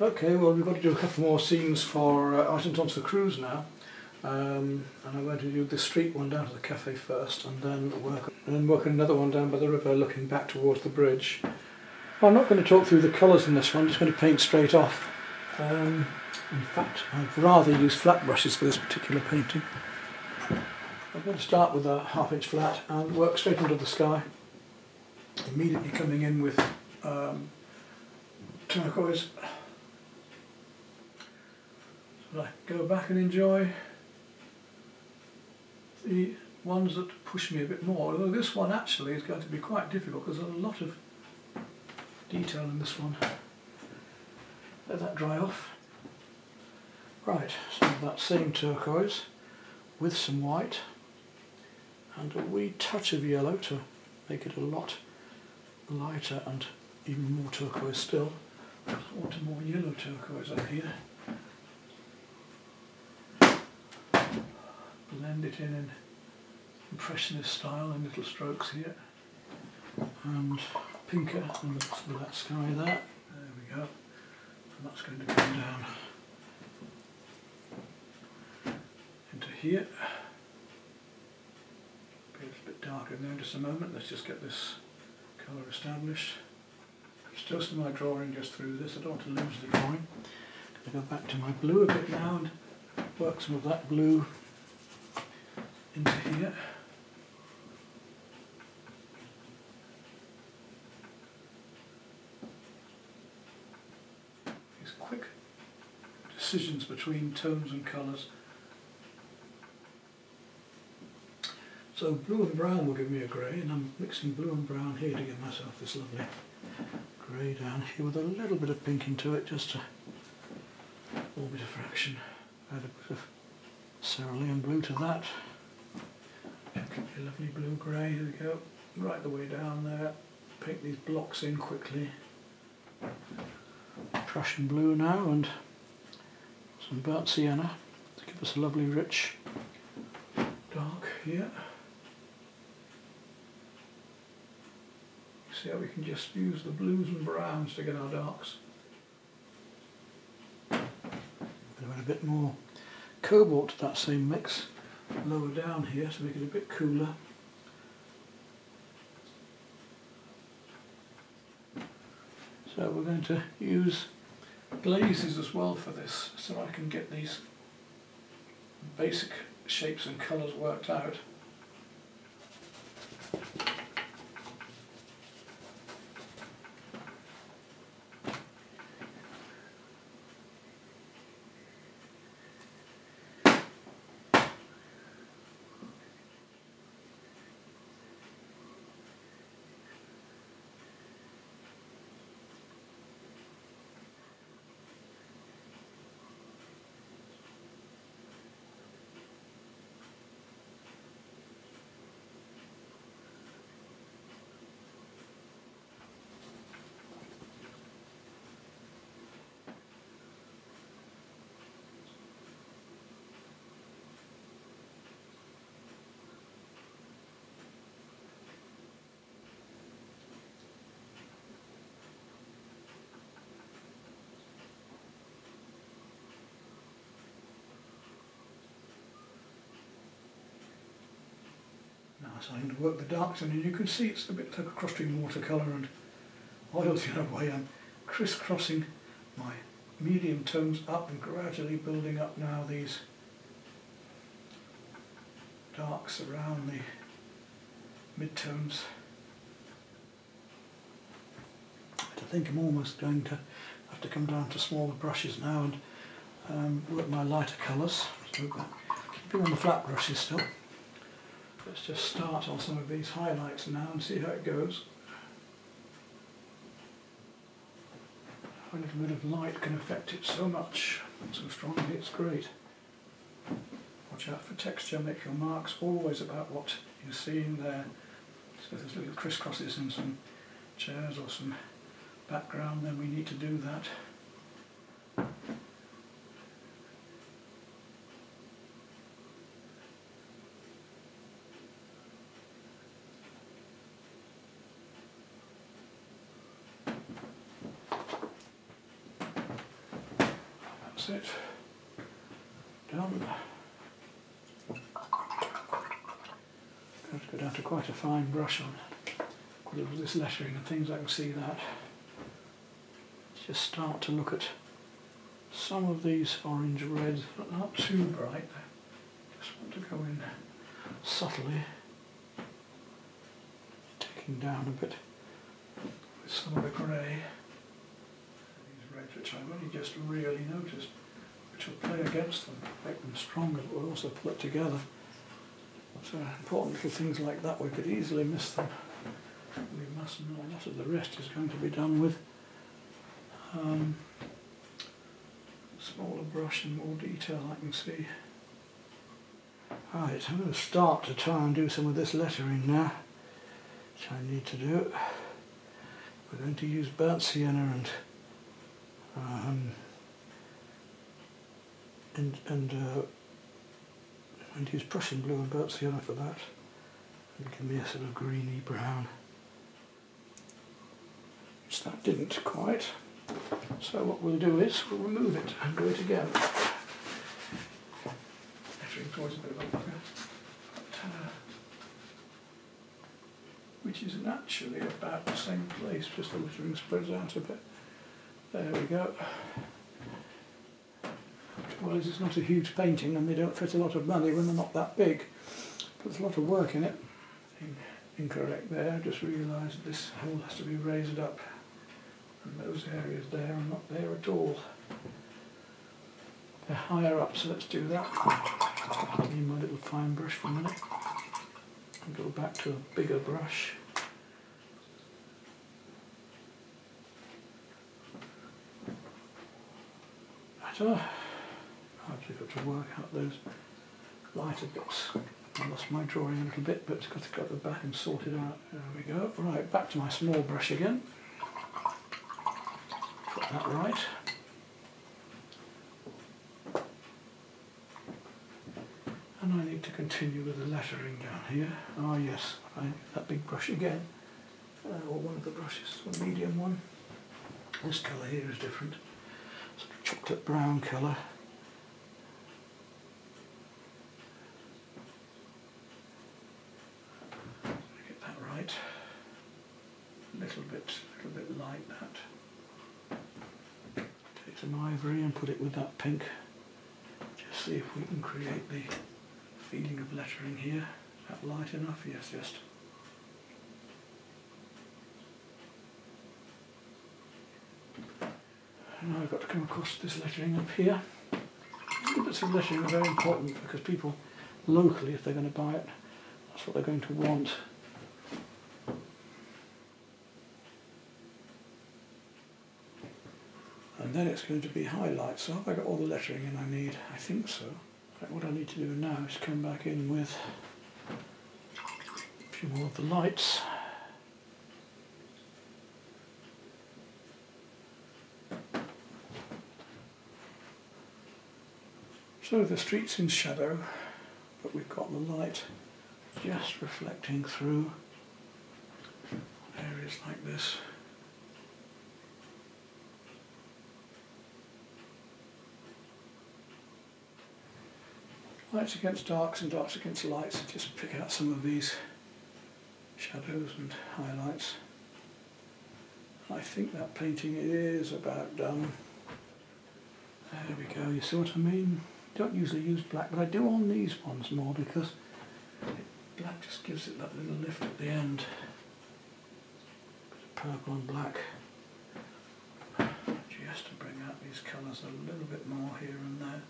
Okay, well we've got to do a couple more scenes for Argenton sur Creuse now, and I'm going to do the street one down to the cafe first, and then work another one down by the river looking back towards the bridge. Well, I'm not going to talk through the colours in this one, I'm just going to paint straight off. In fact, I'd rather use flat brushes for this particular painting. I'm going to start with a 1/2 inch flat and work straight into the sky, immediately coming in with turquoise. So I go back and enjoy the ones that push me a bit more, although this one actually is going to be quite difficult because there's a lot of detail in this one. Let that dry off. Right, so that same turquoise with some white and a wee touch of yellow to make it a lot lighter and even more turquoise still. I want a more yellow turquoise up here. Blend it in impressionist style in little strokes here, and pinker and with that sky there. There we go. And that's going to come down into here. Be a little bit darker in there in just a moment. Let's just get this colour established. Still some of my drawing just through this. I don't want to lose the drawing. I'm going to go back to my blue a bit now and work some of that blue into here. These quick decisions between tones and colours. So blue and brown will give me a grey, and I'm mixing blue and brown here to give myself this lovely grey down here with a little bit of pink into it, just a little bit of fraction. Add a bit of cerulean blue to that. A lovely blue grey, here we go, right the way down there. Paint these blocks in quickly. Prussian blue now and some burnt sienna to give us a lovely rich dark here. See how we can just use the blues and browns to get our darks. I'm going to add a bit more cobalt to that same mix lower down here to make it a bit cooler. So we're going to use glazes as well for this, so I can get these basic shapes and colours worked out. So I'm going to work the darks in, and you can see it's a bit like a cross between watercolour and oils in a way. I'm crisscrossing my medium tones up and gradually building up now these darks around the mid-tones. But I think I'm almost going to have to come down to smaller brushes now and work my lighter colours. So keeping on the flat brushes still. Let's just start on some of these highlights now and see how it goes. A little bit of light can affect it so much, so strongly, it's great. Watch out for texture, make your marks always about what you're seeing there. So if there's little crisscrosses and some chairs or some background, then we need to do that. That's it. Done. Going to go down to quite a fine brush on this lettering and things. I can see that. Let's just start to look at some of these orange reds, but not too bright. Just want to go in subtly, taking down a bit with some of the grey. These reds, which I've only just really noticed, which will play against them, make them stronger, but will also pull it together. So important little things like that, we could easily miss them. We must know a lot of the rest is going to be done with smaller brush and more detail, I can see. Right, I'm going to start to try and do some of this lettering now, which I need to do. We're going to use burnt sienna and use Prussian blue and burnt sienna for that. It'll give me a sort of greeny brown, which that didn't quite. So what we'll do is we'll remove it and do it again. Lettering's always a bit of a bugger, which is actually about the same place, just the lettering spreads out a bit. There we go. Well, it's not a huge painting and they don't fit a lot of money when they're not that big, but there's a lot of work in it. Incorrect there, I just realised this hole has to be raised up and those areas there are not there at all. They're higher up, so let's do that. I'll need my little fine brush for a minute and go back to a bigger brush. Better. I've got to work out those lighter bits. I lost my drawing a little bit, but got to go back and sort it out. There we go. Right, back to my small brush again. Put that right. And I need to continue with the lettering down here. Ah yes, I need that big brush again. Or one of the brushes, the medium one. This colour here is different. Sort of chocolate brown colour. Get that right. A little bit like that. Take some ivory and put it with that pink. Just see if we can create the feeling of lettering here. Is that light enough? Yes, just. And now I've got to come across this lettering up here. Little bits of lettering are very important because people locally, if they're going to buy it, that's what they're going to want. And then it's going to be highlights. So have I got all the lettering in I need? I think so. Right, what I need to do now is come back in with a few more of the lights. So the street's in shadow, but we've got the light just reflecting through areas like this. Lights against darks and darks against lights, just pick out some of these shadows and highlights. I think that painting is about done. There we go, you see what I mean? Don't usually use black, but I do on these ones more because black just gives it that little lift at the end. Bit of purple and black, just to bring out these colours a little bit more here and there.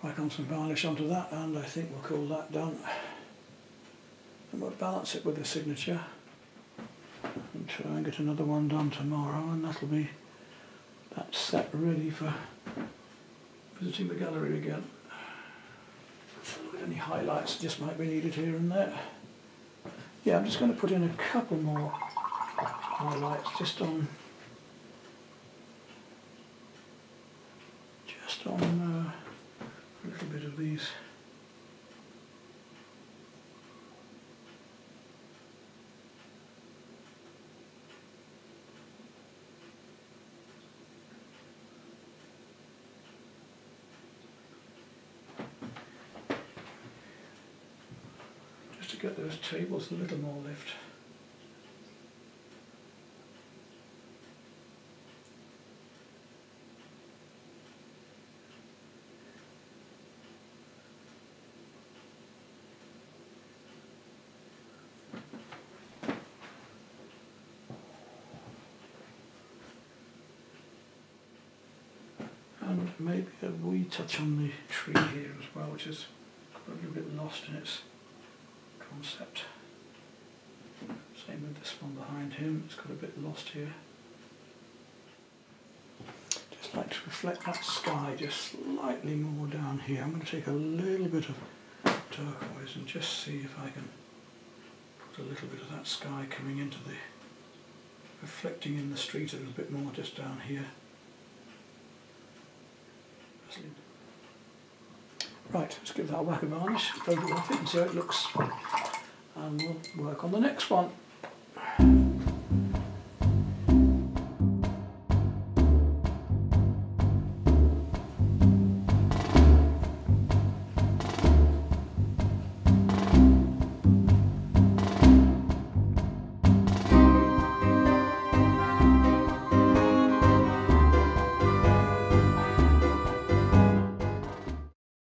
Whack on some varnish onto that, and I think we'll call that done. And we'll balance it with the signature and try and get another one done tomorrow, and that'll be that set ready for visiting the gallery again. Look at any highlights just might be needed here and there. Yeah, I'm just going to put in a couple more highlights just on a little bit of these. get those tables a little more lift. And maybe a wee touch on the tree here as well, which is a little bit lost in its concept. Same with this one behind him, it's got a bit lost here. Just like to reflect that sky just slightly more down here. I'm going to take a little bit of turquoise and just see if I can put a little bit of that sky coming into the, reflecting in the street a little bit more just down here. Right, let's give that a whack of varnish, photograph it and see how it looks, and we'll work on the next one.